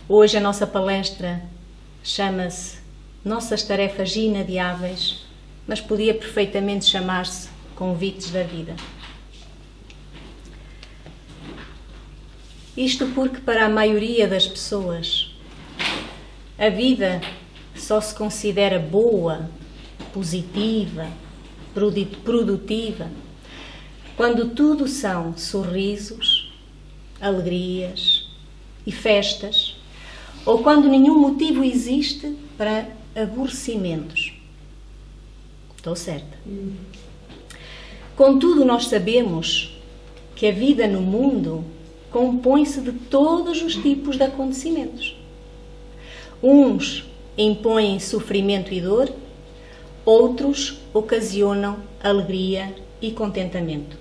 Hoje a nossa palestra chama-se Nossas Tarefas Inadiáveis, mas podia perfeitamente chamar-se Convites da Vida. Isto porque para a maioria das pessoas a vida só se considera boa, positiva, produtiva, quando tudo são sorrisos, alegrias e festas, ou quando nenhum motivo existe para aborrecimentos. Estou certa? Contudo, nós sabemos que a vida no mundo compõe-se de todos os tipos de acontecimentos. Uns impõem sofrimento e dor, outros ocasionam alegria e contentamento.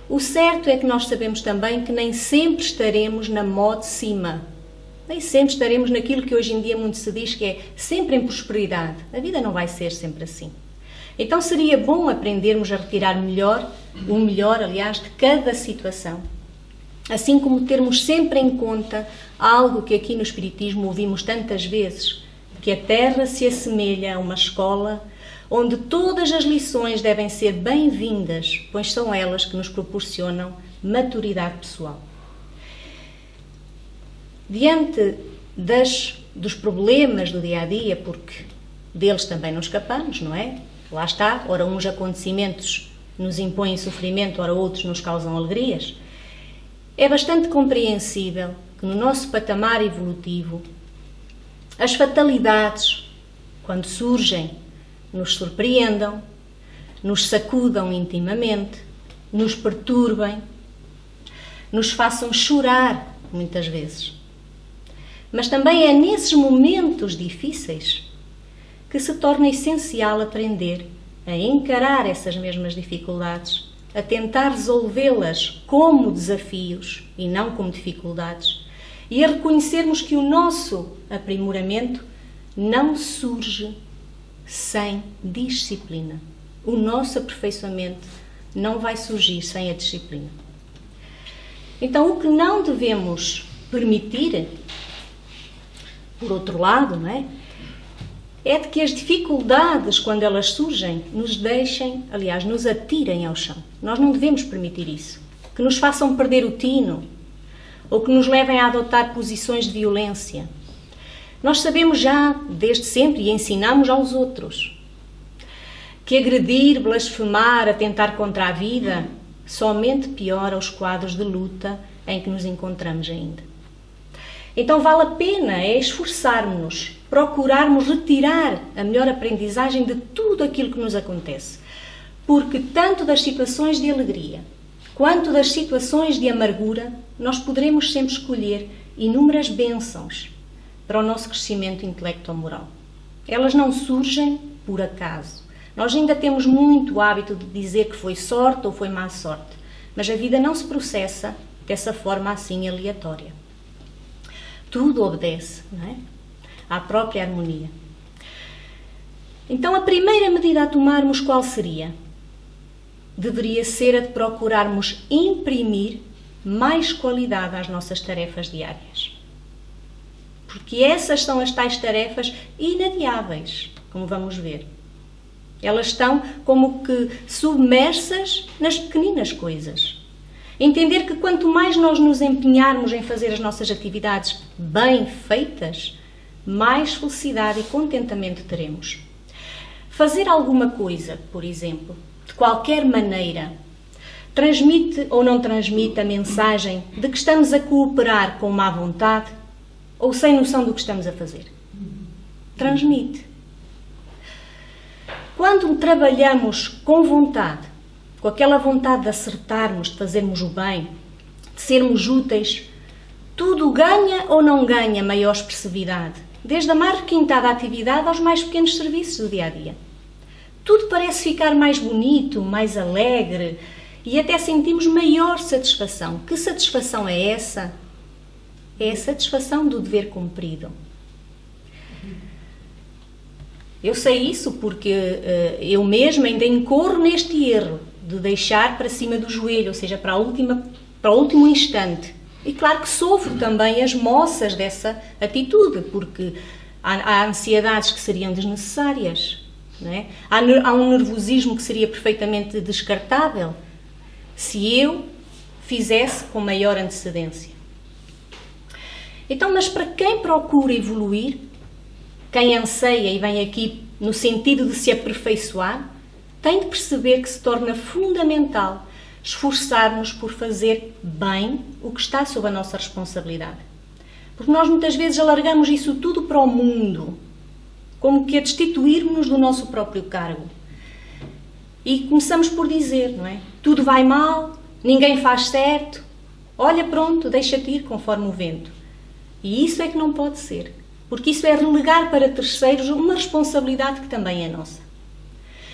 O certo é que nós sabemos também que nem sempre estaremos na mó de cima, nem sempre estaremos naquilo que hoje em dia muito se diz que é sempre em prosperidade. A vida não vai ser sempre assim. Então seria bom aprendermos a retirar o melhor, de cada situação. Assim como termos sempre em conta algo que aqui no Espiritismo ouvimos tantas vezes, que a Terra se assemelha a uma escola onde todas as lições devem ser bem-vindas, pois são elas que nos proporcionam maturidade pessoal. Diante dos problemas do dia-a-dia, porque deles também não escapamos, não é? Lá está, ora uns acontecimentos nos impõem sofrimento, ora outros nos causam alegrias. É bastante compreensível que no nosso patamar evolutivo as fatalidades, quando surgem, nos surpreendam, nos sacudam intimamente, nos perturbem, nos façam chorar muitas vezes. Mas também é nesses momentos difíceis que se torna essencial aprender a encarar essas mesmas dificuldades, a tentar resolvê-las como desafios e não como dificuldades, e a reconhecermos que o nosso aprimoramento não surge sem disciplina. O nosso aperfeiçoamento não vai surgir sem a disciplina. Então, o que não devemos permitir, por outro lado, não é? É de que as dificuldades, quando elas surgem, nos atirem ao chão. Nós não devemos permitir isso. Que nos façam perder o tino, ou que nos levem a adotar posições de violência. Nós sabemos já, desde sempre, e ensinamos aos outros, que agredir, blasfemar, atentar contra a vida, somente piora os quadros de luta em que nos encontramos ainda. Então vale a pena esforçarmos-nos, procurarmos retirar a melhor aprendizagem de tudo aquilo que nos acontece. Porque tanto das situações de alegria, quanto das situações de amargura, nós poderemos sempre escolher inúmeras bênçãos para o nosso crescimento intelecto-moral. Elas não surgem por acaso. Nós ainda temos muito hábito de dizer que foi sorte ou foi má sorte, mas a vida não se processa dessa forma assim aleatória. Tudo obedece, não é? À própria harmonia. Então, a primeira medida a tomarmos qual seria? Deveria ser a de procurarmos imprimir mais qualidade às nossas tarefas diárias. Porque essas são as tais tarefas inadiáveis, como vamos ver. Elas estão como que submersas nas pequeninas coisas. Entender que quanto mais nós nos empenharmos em fazer as nossas atividades bem feitas, mais felicidade e contentamento teremos. Fazer alguma coisa, por exemplo, de qualquer maneira, transmite ou não transmite a mensagem de que estamos a cooperar com má vontade ou sem noção do que estamos a fazer? Transmite. Quando trabalhamos com vontade, com aquela vontade de acertarmos, de fazermos o bem, de sermos úteis, tudo ganha ou não ganha maior expressividade, desde a mais requintada atividade aos mais pequenos serviços do dia-a-dia. Tudo parece ficar mais bonito, mais alegre e até sentimos maior satisfação. Que satisfação é essa? É a satisfação do dever cumprido. Eu sei isso porque eu mesma ainda incorro neste erro de deixar para cima do joelho, ou seja, para o último instante, E claro que sofro também as moças dessa atitude, porque há ansiedades que seriam desnecessárias, não é? Há um nervosismo que seria perfeitamente descartável se eu fizesse com maior antecedência. Então, mas para quem procura evoluir, quem anseia e vem aqui no sentido de se aperfeiçoar, tem de perceber que se torna fundamental esforçar-nos por fazer bem o que está sob a nossa responsabilidade. Porque nós muitas vezes alargamos isso tudo para o mundo, como que a destituirmos-nos do nosso próprio cargo. E começamos por dizer, não é? Tudo vai mal, ninguém faz certo, olha pronto, deixa-te ir conforme o vento. E isso é que não pode ser, porque isso é relegar para terceiros uma responsabilidade que também é nossa.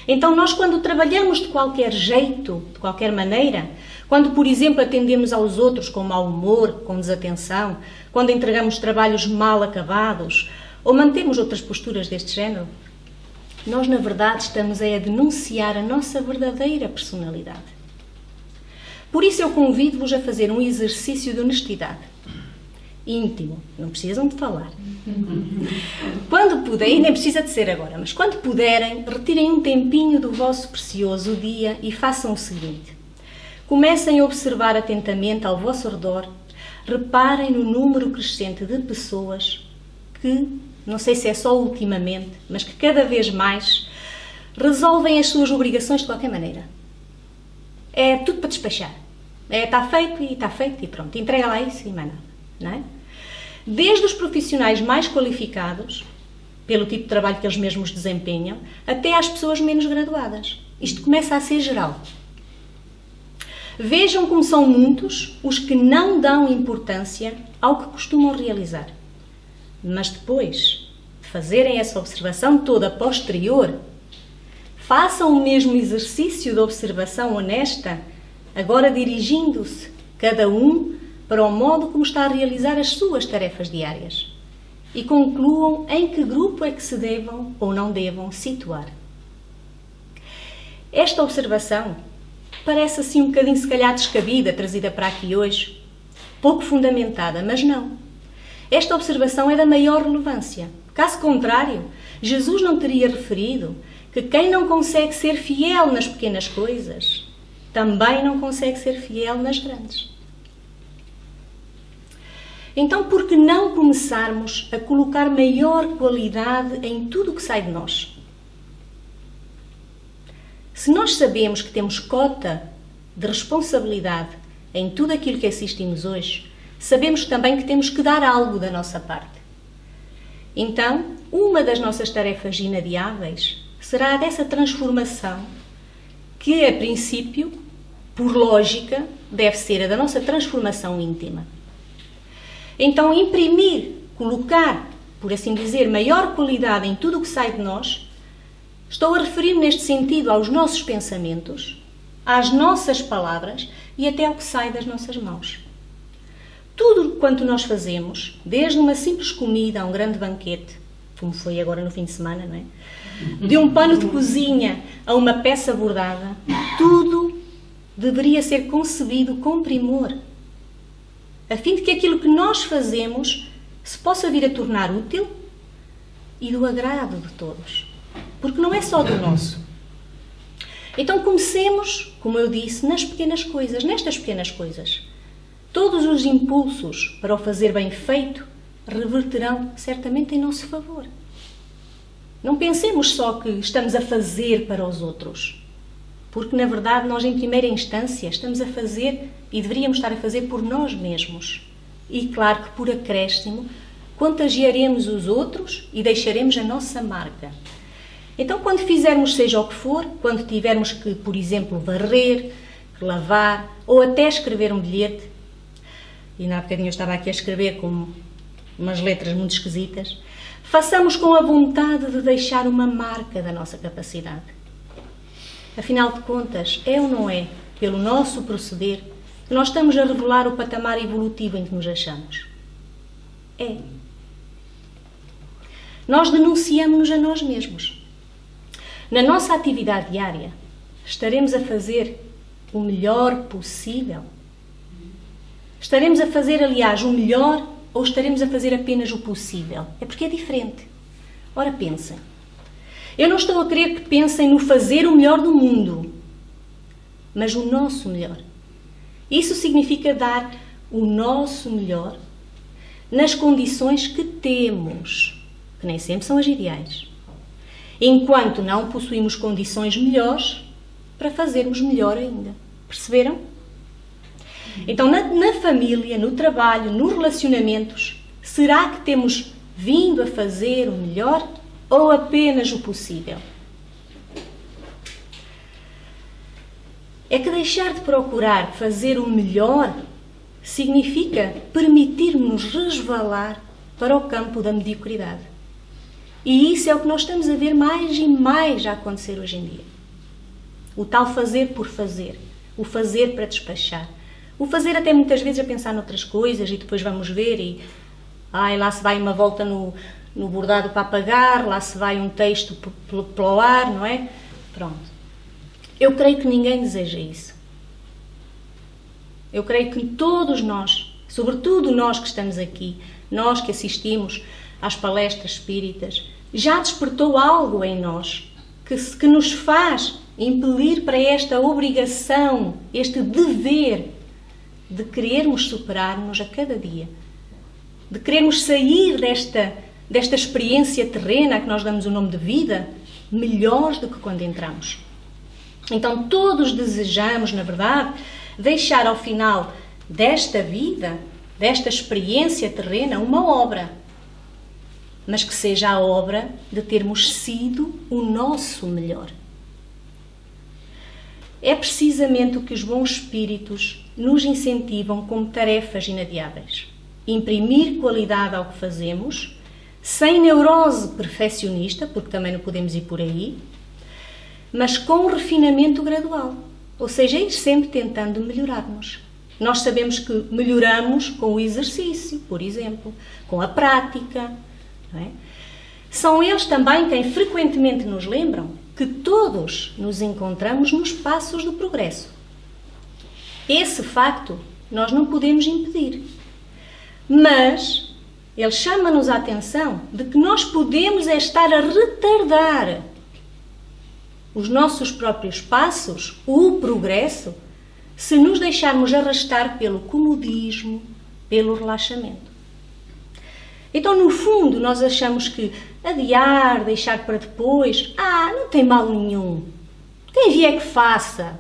Então nós, quando trabalhamos de qualquer jeito, de qualquer maneira, quando, por exemplo, atendemos aos outros com mau humor, com desatenção, quando entregamos trabalhos mal acabados ou mantemos outras posturas deste género, nós, na verdade, estamos a denunciar a nossa verdadeira personalidade. Por isso eu convido-vos a fazer um exercício de honestidade. Íntimo, não precisam de falar. Quando puderem, nem precisa de ser agora, mas quando puderem, retirem um tempinho do vosso precioso dia e façam o seguinte. Comecem a observar atentamente ao vosso redor, reparem no número crescente de pessoas que, não sei se é só ultimamente, mas que cada vez mais resolvem as suas obrigações de qualquer maneira. É tudo para despachar. Está feito e pronto. Entrega lá isso e mais nada. Não é? Desde os profissionais mais qualificados, pelo tipo de trabalho que eles mesmos desempenham, até às pessoas menos graduadas. Isto começa a ser geral. Vejam como são muitos os que não dão importância ao que costumam realizar. Mas depois de fazerem essa observação toda posterior, façam o mesmo exercício de observação honesta, agora dirigindo-se, cada um, para o modo como está a realizar as suas tarefas diárias e concluam em que grupo é que se devam ou não devam situar. Esta observação parece assim um bocadinho, se calhar, descabida, trazida para aqui hoje, pouco fundamentada, mas não. Esta observação é da maior relevância. Caso contrário, Jesus não teria referido que quem não consegue ser fiel nas pequenas coisas, também não consegue ser fiel nas grandes. Então, por que não começarmos a colocar maior qualidade em tudo o que sai de nós? Se nós sabemos que temos cota de responsabilidade em tudo aquilo que assistimos hoje, sabemos também que temos que dar algo da nossa parte. Então, uma das nossas tarefas inadiáveis será a dessa transformação que, a princípio, por lógica, deve ser a da nossa transformação íntima. Então, imprimir, colocar, por assim dizer, maior qualidade em tudo o que sai de nós, estou a referir-me neste sentido aos nossos pensamentos, às nossas palavras e até ao que sai das nossas mãos. Tudo quanto nós fazemos, desde uma simples comida a um grande banquete, como foi agora no fim de semana, não é? De um pano de cozinha a uma peça bordada, tudo deveria ser concebido com primor, a fim de que aquilo que nós fazemos se possa vir a tornar útil e do agrado de todos. Porque não é só do nosso. Então comecemos, como eu disse, nas pequenas coisas, nestas pequenas coisas. Todos os impulsos para o fazer bem feito reverterão certamente em nosso favor. Não pensemos só que estamos a fazer para os outros, porque na verdade nós em primeira instância estamos a fazer e deveríamos estar a fazer por nós mesmos. E claro que por acréscimo contagiaremos os outros e deixaremos a nossa marca. Então quando fizermos seja o que for, quando tivermos que, por exemplo, varrer, lavar ou até escrever um bilhete, e há bocadinho eu estava aqui a escrever com umas letras muito esquisitas, façamos com a vontade de deixar uma marca da nossa capacidade. Afinal de contas, é ou não é, pelo nosso proceder, que nós estamos a revelar o patamar evolutivo em que nos achamos? É. Nós denunciamos-nos a nós mesmos. Na nossa atividade diária, estaremos a fazer o melhor possível? Estaremos a fazer, aliás, o melhor ou estaremos a fazer apenas o possível? É porque é diferente. Ora, pensem. Eu não estou a querer que pensem no fazer o melhor do mundo, mas o nosso melhor. Isso significa dar o nosso melhor nas condições que temos, que nem sempre são as ideais, enquanto não possuímos condições melhores para fazermos melhor ainda. Perceberam? Então, na família, no trabalho, nos relacionamentos, será que temos vindo a fazer o melhor ou apenas o possível? É que deixar de procurar fazer o melhor significa permitir-nos resvalar para o campo da mediocridade. E isso é o que nós estamos a ver mais e mais a acontecer hoje em dia. O tal fazer por fazer, o fazer para despachar. O fazer até muitas vezes a pensar noutras coisas e depois vamos ver e lá se vai uma volta no bordado para apagar, lá se vai um texto pelo ar, não é? Pronto. Eu creio que ninguém deseja isso. Eu creio que todos nós, sobretudo nós que estamos aqui, nós que assistimos às palestras espíritas, já despertou algo em nós que nos faz impelir para esta obrigação, este dever de querermos superar-nos a cada dia, de querermos sair desta experiência terrena a que nós damos o nome de vida, melhores do que quando entramos. Então todos desejamos, na verdade, deixar ao final desta vida, desta experiência terrena, uma obra, mas que seja a obra de termos sido o nosso melhor. É precisamente o que os bons espíritos nos incentivam como tarefas inadiáveis. Imprimir qualidade ao que fazemos, sem neurose perfeccionista, porque também não podemos ir por aí, mas com um refinamento gradual. Ou seja, ir sempre tentando melhorar-nos. Nós sabemos que melhoramos com o exercício, por exemplo, com a prática. Não é? São eles também quem frequentemente nos lembram que todos nos encontramos nos passos do progresso. Esse facto nós não podemos impedir. Mas ele chama-nos a atenção de que nós podemos estar a retardar os nossos próprios passos, o progresso, se nos deixarmos arrastar pelo comodismo, pelo relaxamento. Então, no fundo, nós achamos que adiar, deixar para depois, não tem mal nenhum. Quem vier que faça,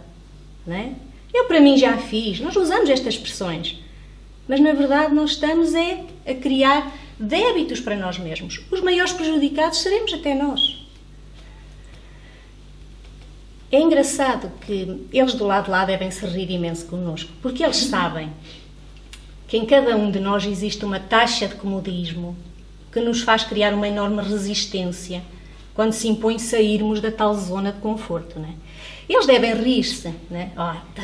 não é? Eu para mim já fiz. Nós usamos estas expressões. Mas, na verdade, nós estamos a criar débitos para nós mesmos. Os maiores prejudicados seremos até nós. É engraçado que eles do lado de lá devem se rir imenso connosco, porque eles sabem que em cada um de nós existe uma taxa de comodismo que nos faz criar uma enorme resistência quando se impõe sairmos da tal zona de conforto, não é? Eles devem rir-se, não é?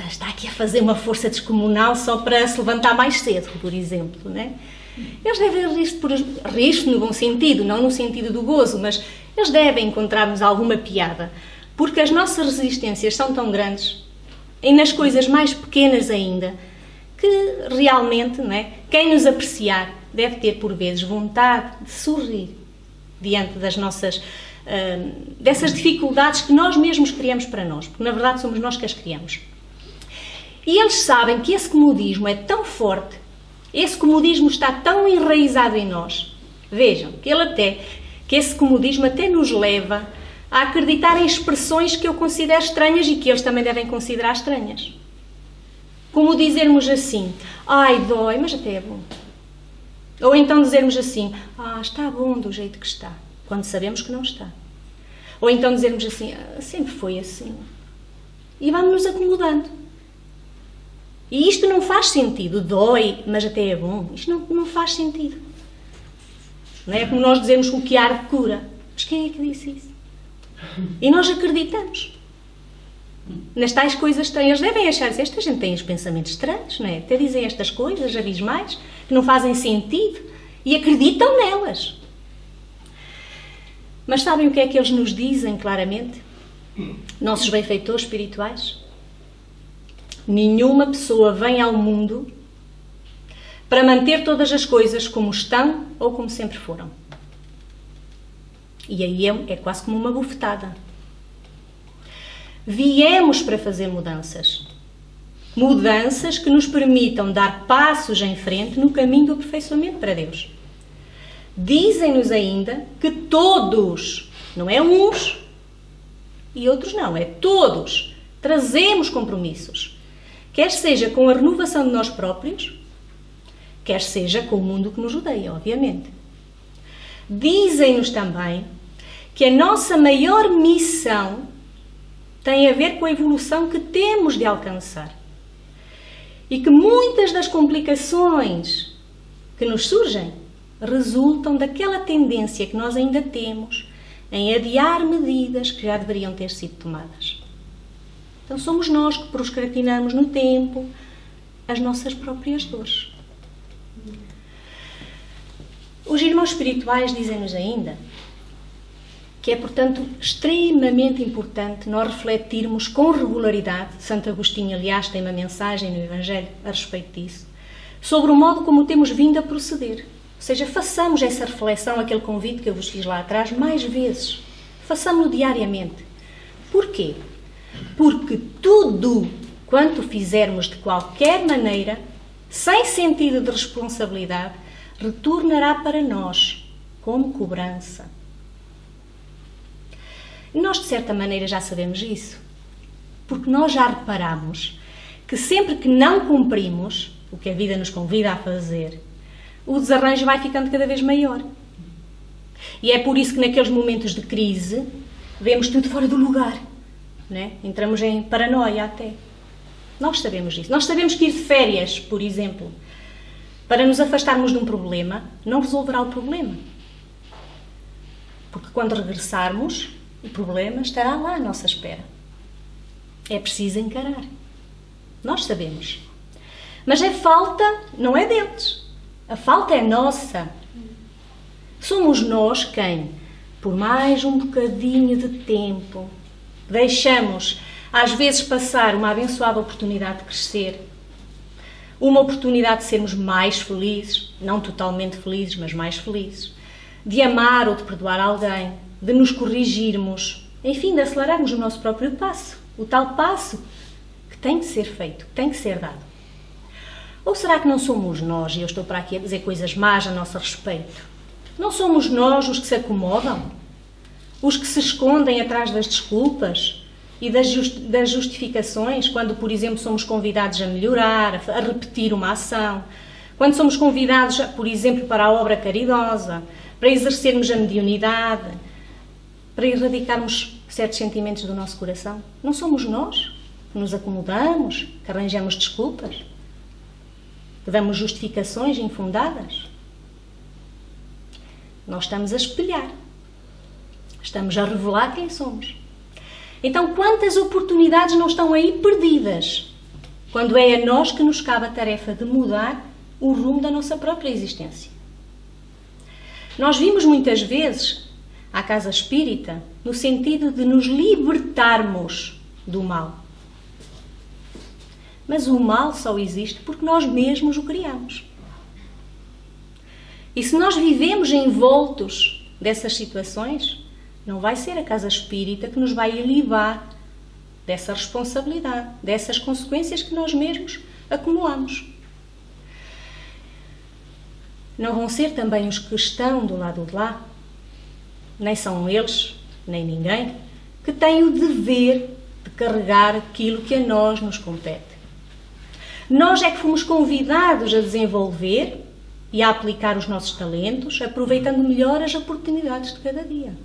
Está aqui a fazer uma força descomunal só para se levantar mais cedo, por exemplo, não é? Eles devem rir-se no bom sentido, não no sentido do gozo, mas eles devem encontrar-nos alguma piada, porque as nossas resistências são tão grandes, e nas coisas mais pequenas ainda, que realmente, não é? Quem nos apreciar deve ter por vezes vontade de sorrir diante das nossas dessas dificuldades que nós mesmos criamos para nós, porque na verdade somos nós que as criamos. E eles sabem que esse comodismo é tão forte, esse comodismo está tão enraizado em nós, vejam, que esse comodismo até nos leva a acreditar em expressões que eu considero estranhas e que eles também devem considerar estranhas. Como dizermos assim, dói, mas até é bom. Ou então dizermos assim, está bom do jeito que está, quando sabemos que não está. Ou então dizermos assim, sempre foi assim. E vamos-nos acomodando. E isto não faz sentido, dói, mas até é bom. Isto não faz sentido. Não é como nós dizemos que o que arde cura. Mas quem é que disse isso? E nós acreditamos nas tais coisas estranhas. Eles devem achar-se, esta gente tem os pensamentos estranhos, não é? Até dizem estas coisas abismais que não fazem sentido e acreditam nelas. Mas sabem o que é que eles nos dizem claramente? Nossos benfeitores espirituais? Nenhuma pessoa vem ao mundo para manter todas as coisas como estão ou como sempre foram. E aí é quase como uma bufetada. Viemos para fazer mudanças. Mudanças que nos permitam dar passos em frente no caminho do aperfeiçoamento para Deus. Dizem-nos ainda que todos, não é uns e outros não, é todos, trazemos compromissos. Quer seja com a renovação de nós próprios, quer seja com o mundo que nos rodeia, obviamente. Dizem-nos também que a nossa maior missão tem a ver com a evolução que temos de alcançar. E que muitas das complicações que nos surgem resultam daquela tendência que nós ainda temos em adiar medidas que já deveriam ter sido tomadas. Então somos nós que procrastinamos no tempo as nossas próprias dores. Os irmãos espirituais dizem-nos ainda que é, portanto, extremamente importante nós refletirmos com regularidade, Santo Agostinho, aliás, tem uma mensagem no Evangelho a respeito disso, sobre o modo como temos vindo a proceder. Ou seja, façamos essa reflexão, aquele convite que eu vos fiz lá atrás, mais vezes. Façamo-lo diariamente. Porquê? Porque tudo quanto fizermos de qualquer maneira, sem sentido de responsabilidade, retornará para nós como cobrança. Nós, de certa maneira, já sabemos isso, porque nós já reparamos que sempre que não cumprimos o que a vida nos convida a fazer, o desarranjo vai ficando cada vez maior. E é por isso que naqueles momentos de crise vemos tudo fora do lugar, né? Entramos em paranoia até. Nós sabemos disso. Nós sabemos que ir de férias, por exemplo, para nos afastarmos de um problema, não resolverá o problema. Porque quando regressarmos, o problema estará lá à nossa espera. É preciso encarar. Nós sabemos. Mas a falta não é deles. A falta é nossa. Somos nós quem, por mais um bocadinho de tempo, deixamos, às vezes, passar uma abençoada oportunidade de crescer, uma oportunidade de sermos mais felizes, não totalmente felizes, mas mais felizes, de amar ou de perdoar alguém, de nos corrigirmos, enfim, de acelerarmos o nosso próprio passo, o tal passo que tem que ser feito, que tem que ser dado. Ou será que não somos nós, e eu estou para aqui a dizer coisas más a nosso respeito, não somos nós os que se acomodam? Os que se escondem atrás das desculpas e das justificações, quando, por exemplo, somos convidados a melhorar, a repetir uma ação, quando somos convidados, por exemplo, para a obra caridosa, para exercermos a mediunidade, para erradicarmos certos sentimentos do nosso coração? Não somos nós que nos acomodamos, que arranjamos desculpas, que damos justificações infundadas? Nós estamos a espelhar, estamos a revelar quem somos. Então, quantas oportunidades não estão aí perdidas, quando é a nós que nos cabe a tarefa de mudar o rumo da nossa própria existência? Nós vimos muitas vezes a casa espírita no sentido de nos libertarmos do mal. Mas o mal só existe porque nós mesmos o criamos. E se nós vivemos envoltos dessas situações, não vai ser a casa espírita que nos vai alivar dessa responsabilidade, dessas consequências que nós mesmos acumulamos. Não vão ser também os que estão do lado de lá, nem são eles, nem ninguém, que têm o dever de carregar aquilo que a nós nos compete. Nós é que fomos convidados a desenvolver e a aplicar os nossos talentos, aproveitando melhor as oportunidades de cada dia.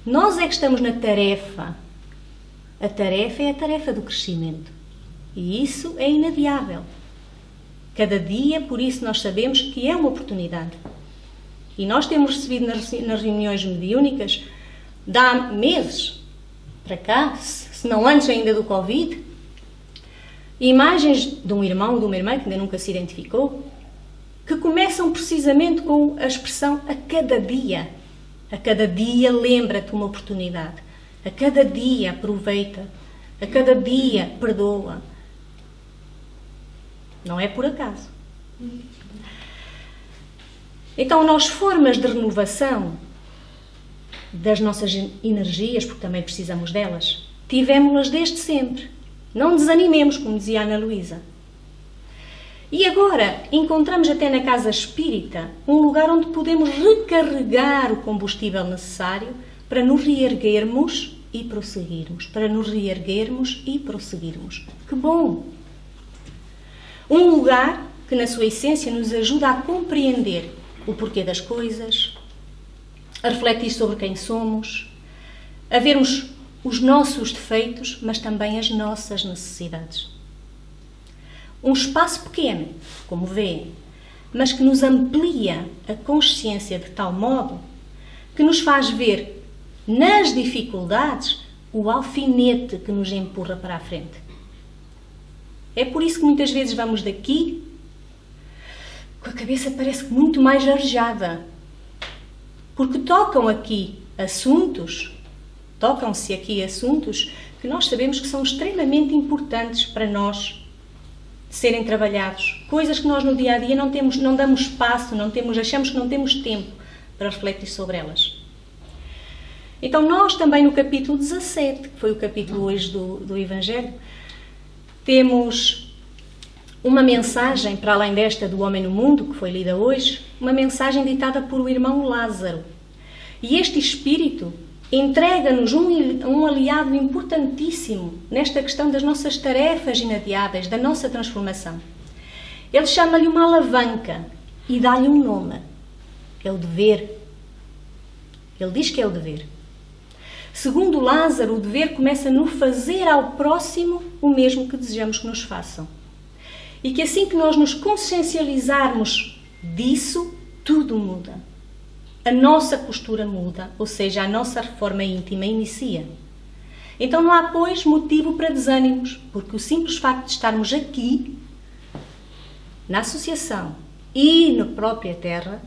Nós é que estamos na tarefa. A tarefa é a tarefa do crescimento. E isso é inadiável. Cada dia, por isso, nós sabemos que é uma oportunidade. E nós temos recebido nas reuniões mediúnicas, de há meses para cá, se não antes ainda do Covid, imagens de um irmão ou de uma irmã que ainda nunca se identificou, que começam precisamente com a expressão a cada dia. A cada dia lembra-te uma oportunidade. A cada dia aproveita. A cada dia perdoa. Não é por acaso. Então, nós, formas de renovação das nossas energias, porque também precisamos delas, tivemos-las desde sempre. Não desanimemos, como dizia a Ana Luísa. E agora encontramos até na casa espírita um lugar onde podemos recarregar o combustível necessário para nos reerguermos e prosseguirmos. Para nos reerguermos e prosseguirmos. Que bom! Um lugar que, na sua essência, nos ajuda a compreender o porquê das coisas, a refletir sobre quem somos, a vermos os nossos defeitos, mas também as nossas necessidades. Um espaço pequeno, como vêem, mas que nos amplia a consciência de tal modo que nos faz ver nas dificuldades o alfinete que nos empurra para a frente. É por isso que muitas vezes vamos daqui com a cabeça parece que muito mais arejada, porque tocam-se aqui assuntos que nós sabemos que são extremamente importantes para nós serem trabalhados, coisas que nós no dia-a-dia não damos espaço, achamos que não temos tempo para refletir sobre elas. Então nós também no capítulo 17, que foi o capítulo hoje do Evangelho, temos uma mensagem, para além desta do Homem no Mundo, que foi lida hoje, uma mensagem ditada por o irmão Lázaro. E este Espírito entrega-nos um aliado importantíssimo nesta questão das nossas tarefas inadiáveis, da nossa transformação. Ele chama-lhe uma alavanca e dá-lhe um nome. É o dever. Ele diz que é o dever. Segundo Lázaro, o dever começa no fazer ao próximo o mesmo que desejamos que nos façam. E que assim que nós nos consciencializarmos disso, tudo muda. A nossa postura muda, ou seja, a nossa reforma íntima inicia. Então não há, pois, motivo para desânimos, porque o simples facto de estarmos aqui, na associação e na própria Terra,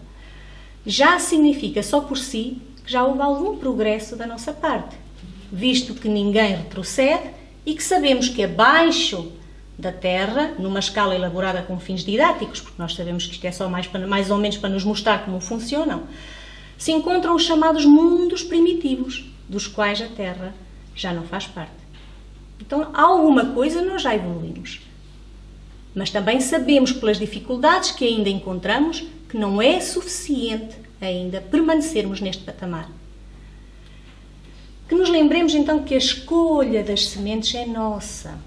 já significa só por si que já houve algum progresso da nossa parte, visto que ninguém retrocede e que sabemos que abaixo da Terra, numa escala elaborada com fins didáticos, porque nós sabemos que isto é só mais ou menos para nos mostrar como funcionam, se encontram os chamados mundos primitivos, dos quais a Terra já não faz parte. Então, alguma coisa nós já evoluímos. Mas também sabemos, pelas dificuldades que ainda encontramos, que não é suficiente ainda permanecermos neste patamar. Que nos lembremos então que a escolha das sementes é nossa.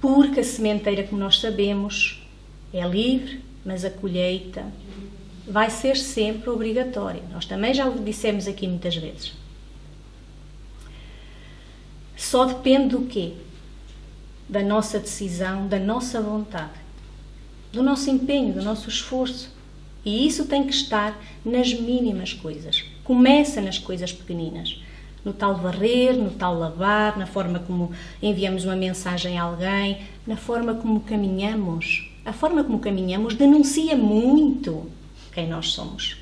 Porque a sementeira, como nós sabemos, é livre, mas a colheita vai ser sempre obrigatória. Nós também já o dissemos aqui muitas vezes. Só depende do quê? Da nossa decisão, da nossa vontade, do nosso empenho, do nosso esforço. E isso tem que estar nas mínimas coisas. Começa nas coisas pequeninas. No tal varrer, no tal lavar, na forma como enviamos uma mensagem a alguém, na forma como caminhamos. A forma como caminhamos denuncia muito quem nós somos.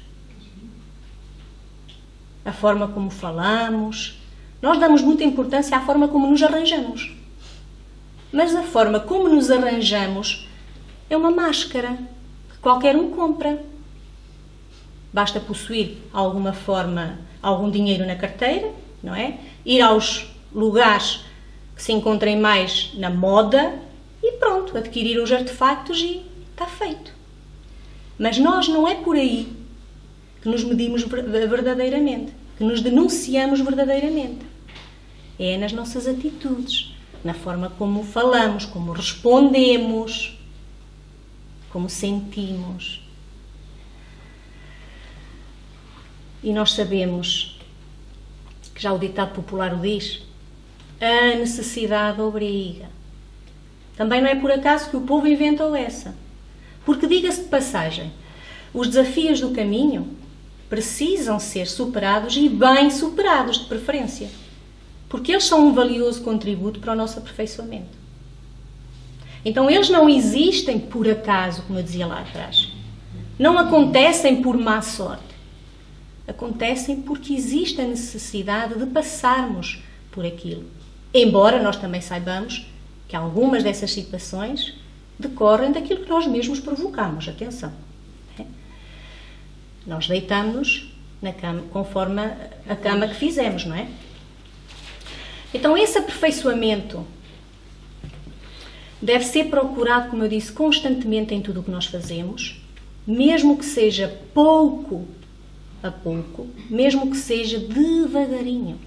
A forma como falamos. Nós damos muita importância à forma como nos arranjamos. Mas a forma como nos arranjamos é uma máscara que qualquer um compra. Basta possuir alguma forma, algum dinheiro na carteira, não é? Ir aos lugares que se encontrem mais na moda e pronto, adquirir os artefactos e está feito. Mas nós não é por aí que nos medimos verdadeiramente, que nos denunciamos verdadeiramente. É nas nossas atitudes, na forma como falamos, como respondemos, como sentimos. E nós sabemos que já o ditado popular o diz, a necessidade obriga. Também não é por acaso que o povo inventou essa. Porque, diga-se de passagem, os desafios do caminho precisam ser superados e bem superados, de preferência. Porque eles são um valioso contributo para o nosso aperfeiçoamento. Então, eles não existem por acaso, como eu dizia lá atrás. Não acontecem por má sorte. Acontecem porque existe a necessidade de passarmos por aquilo. Embora nós também saibamos que algumas dessas situações decorrem daquilo que nós mesmos provocamos. Atenção. Nós deitamos na cama conforme a cama que fizemos, não é? Então, esse aperfeiçoamento deve ser procurado, como eu disse, constantemente em tudo o que nós fazemos, mesmo que seja pouco a pouco, mesmo que seja devagarinho.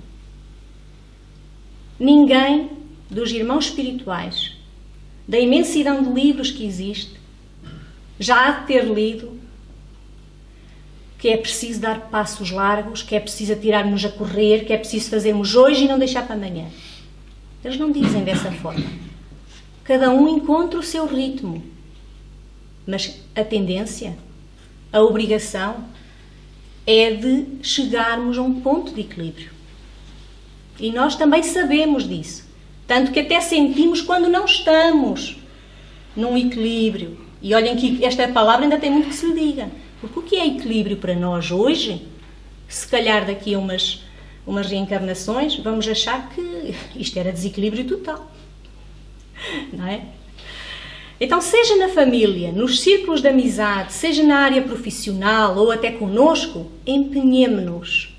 Ninguém dos irmãos espirituais, da imensidão de livros que existe, já há de ter lido que é preciso dar passos largos, que é preciso atirar-nos a correr, que é preciso fazermos hoje e não deixar para amanhã. Eles não dizem dessa forma. Cada um encontra o seu ritmo. Mas a tendência, a obrigação, é de chegarmos a um ponto de equilíbrio. E nós também sabemos disso. Tanto que até sentimos quando não estamos num equilíbrio. E olhem que esta palavra ainda tem muito que se lhe diga. Porque o que é equilíbrio para nós hoje, se calhar daqui a umas reencarnações, vamos achar que isto era desequilíbrio total. Não é? Então, seja na família, nos círculos de amizade, seja na área profissional ou até conosco, empenhemo-nos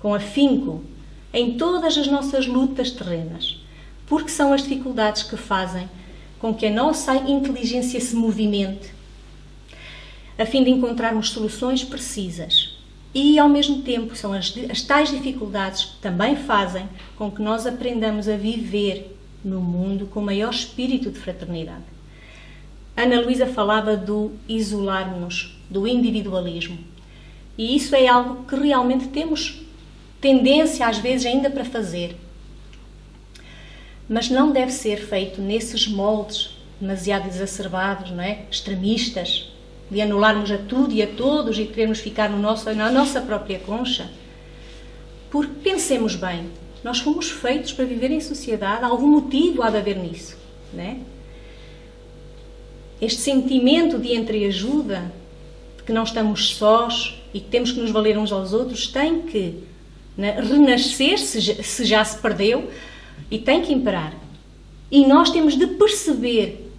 com afinco em todas as nossas lutas terrenas, porque são as dificuldades que fazem com que a nossa inteligência se movimente, a fim de encontrarmos soluções precisas. E, ao mesmo tempo, são as tais dificuldades que também fazem com que nós aprendamos a viver no mundo com maior espírito de fraternidade. Ana Luísa falava do isolar-nos, do individualismo. E isso é algo que realmente temos tendência, às vezes, ainda para fazer. Mas não deve ser feito nesses moldes demasiado exacerbados, não é? Extremistas, de anularmos a tudo e a todos e queremos ficar na nossa própria concha. Porque, pensemos bem, nós fomos feitos para viver em sociedade, algum motivo há de haver nisso, não é? Este sentimento de entreajuda, de que não estamos sós e que temos que nos valer uns aos outros, tem que renascer, se já se perdeu, e tem que imperar. E nós temos de perceber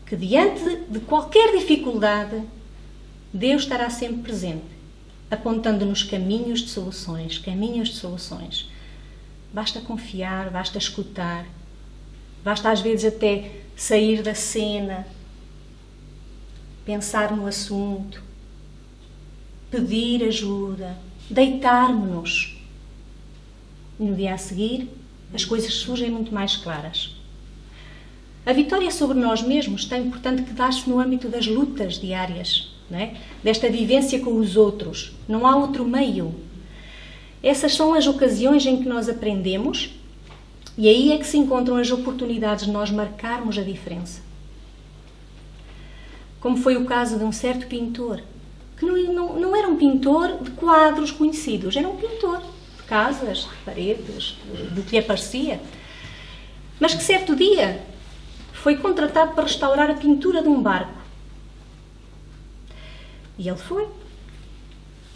que diante de qualquer dificuldade, Deus estará sempre presente, apontando-nos caminhos de soluções, caminhos de soluções. Basta confiar, basta escutar, basta às vezes até sair da cena, pensar no assunto, pedir ajuda, deitarmos-nos. E no dia a seguir, as coisas surgem muito mais claras. A vitória sobre nós mesmos tem, portanto, que dar-se no âmbito das lutas diárias, não é? Desta vivência com os outros. Não há outro meio. Essas são as ocasiões em que nós aprendemos e aí é que se encontram as oportunidades de nós marcarmos a diferença. Como foi o caso de um certo pintor, que não era um pintor de quadros conhecidos, era um pintor de casas, de paredes, do que lhe aparecia, mas que certo dia foi contratado para restaurar a pintura de um barco. E ele foi.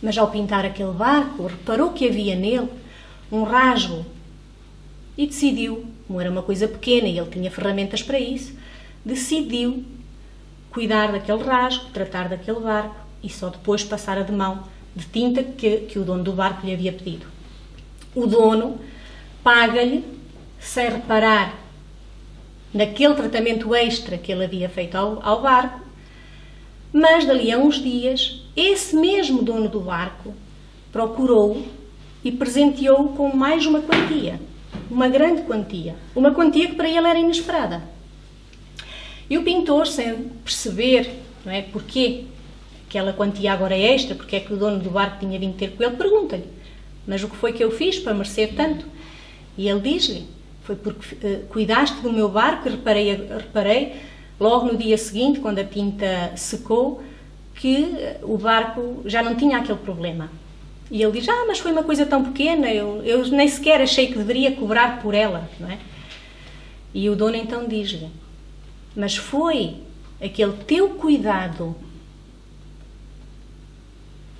Mas ao pintar aquele barco, reparou que havia nele um rasgo e decidiu, como era uma coisa pequena e ele tinha ferramentas para isso, decidiu cuidar daquele rasgo, tratar daquele barco e só depois passar a de mão de tinta que o dono do barco lhe havia pedido. O dono paga-lhe sem reparar naquele tratamento extra que ele havia feito ao barco, mas dali a uns dias, esse mesmo dono do barco procurou-o e presenteou-o com mais uma quantia, uma grande quantia, uma quantia que para ele era inesperada. E o pintor, sem perceber, não é, porquê aquela quantia agora é extra, porque é que o dono do barco tinha vindo ter com ele, pergunta-lhe: mas o que foi que eu fiz para merecer tanto? E ele diz-lhe: foi porque cuidaste do meu barco e reparei logo no dia seguinte, quando a tinta secou, que o barco já não tinha aquele problema. E ele diz: mas foi uma coisa tão pequena, eu nem sequer achei que deveria cobrar por ela, não é? E o dono então diz-lhe: mas foi aquele teu cuidado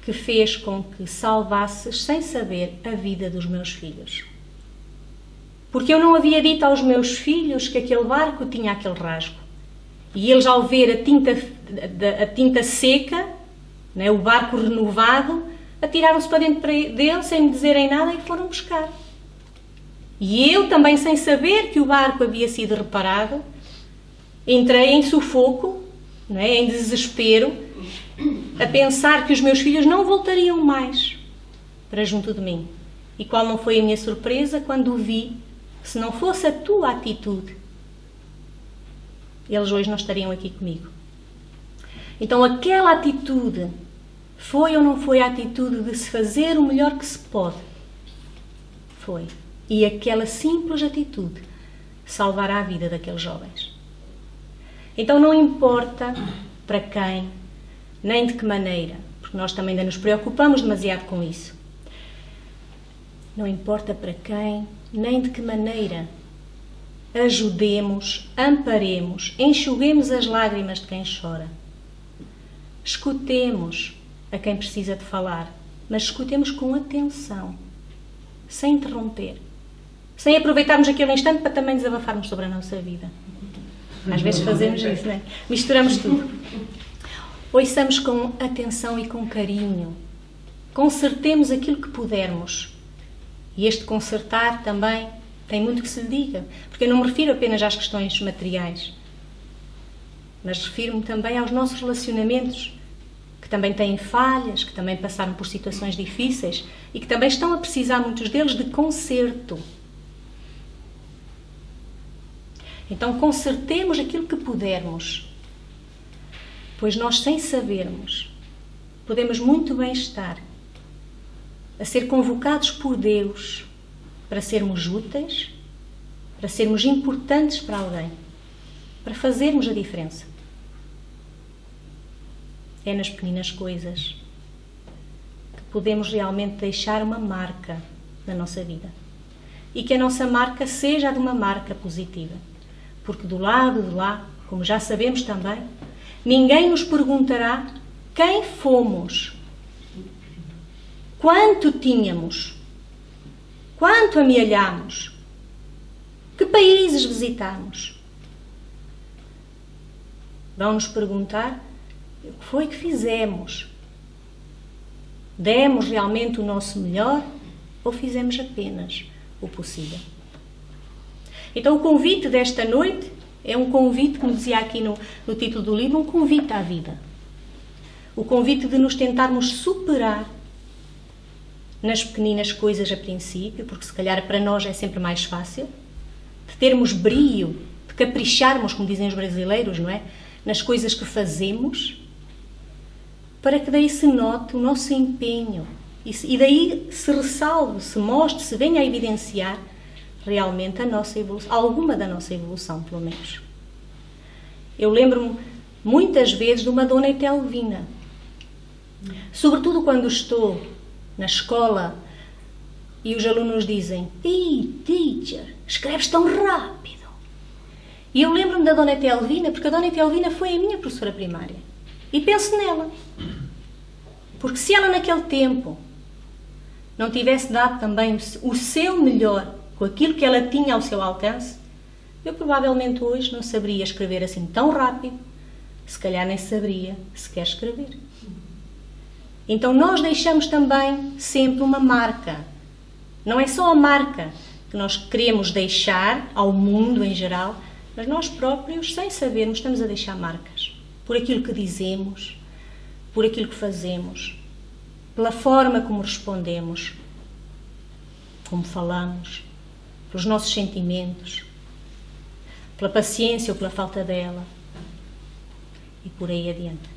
que fez com que salvasses, sem saber, a vida dos meus filhos. Porque eu não havia dito aos meus filhos que aquele barco tinha aquele rasgo. E eles, ao ver a tinta seca, né, o barco renovado, atiraram-se para dentro dele sem me dizerem nada e foram pescar. E eu também, sem saber que o barco havia sido reparado, entrei em sufoco, né, em desespero, a pensar que os meus filhos não voltariam mais para junto de mim. E qual não foi a minha surpresa quando vi que, se não fosse a tua atitude, eles hoje não estariam aqui comigo. Então aquela atitude foi ou não foi a atitude de se fazer o melhor que se pode? Foi. E aquela simples atitude salvará a vida daqueles jovens. Então não importa para quem, nem de que maneira, porque nós também ainda nos preocupamos demasiado com isso. Não importa para quem, nem de que maneira, ajudemos, amparemos, enxuguemos as lágrimas de quem chora. Escutemos a quem precisa de falar, mas escutemos com atenção, sem interromper, sem aproveitarmos aquele instante para também desabafarmos sobre a nossa vida. Às vezes fazemos isso, não é? Misturamos tudo. Ouçamos com atenção e com carinho. Consertemos aquilo que pudermos. E este consertar também tem muito que se lhe diga, porque eu não me refiro apenas às questões materiais, mas refiro-me também aos nossos relacionamentos, que também têm falhas, que também passaram por situações difíceis e que também estão a precisar, muitos deles, de conserto. Então consertemos aquilo que pudermos, pois nós, sem sabermos, podemos muito bem estar a ser convocados por Deus para sermos úteis, para sermos importantes para alguém, para fazermos a diferença. É nas pequenas coisas que podemos realmente deixar uma marca na nossa vida. E que a nossa marca seja a de uma marca positiva. Porque do lado de lá, como já sabemos também, ninguém nos perguntará quem fomos, quanto tínhamos, quanto amealhámos, que países visitámos. Vão-nos perguntar o que foi que fizemos. Demos realmente o nosso melhor ou fizemos apenas o possível? Então o convite desta noite é um convite, como dizia aqui no título do livro, um convite à vida. O convite de nos tentarmos superar nas pequeninas coisas a princípio, porque se calhar para nós é sempre mais fácil, de termos brio, de capricharmos, como dizem os brasileiros, não é? Nas coisas que fazemos, para que daí se note o nosso empenho e daí se ressalve, se mostre, se venha a evidenciar realmente a nossa evolução, alguma da nossa evolução, pelo menos. Eu lembro-me muitas vezes de uma Dona Etelvina, sobretudo quando estou na escola e os alunos dizem: "Ei, teacher, escreves tão rápido." E eu lembro-me da Dona Etelvina, porque a Dona Etelvina foi a minha professora primária. E penso nela. Porque se ela naquele tempo não tivesse dado também o seu melhor com aquilo que ela tinha ao seu alcance, eu provavelmente hoje não saberia escrever assim tão rápido, se calhar nem saberia sequer escrever. Então nós deixamos também sempre uma marca. Não é só a marca que nós queremos deixar ao mundo em geral, mas nós próprios, sem sabermos, estamos a deixar marcas. Por aquilo que dizemos, por aquilo que fazemos, pela forma como respondemos, como falamos, pelos nossos sentimentos, pela paciência ou pela falta dela, e por aí adiante.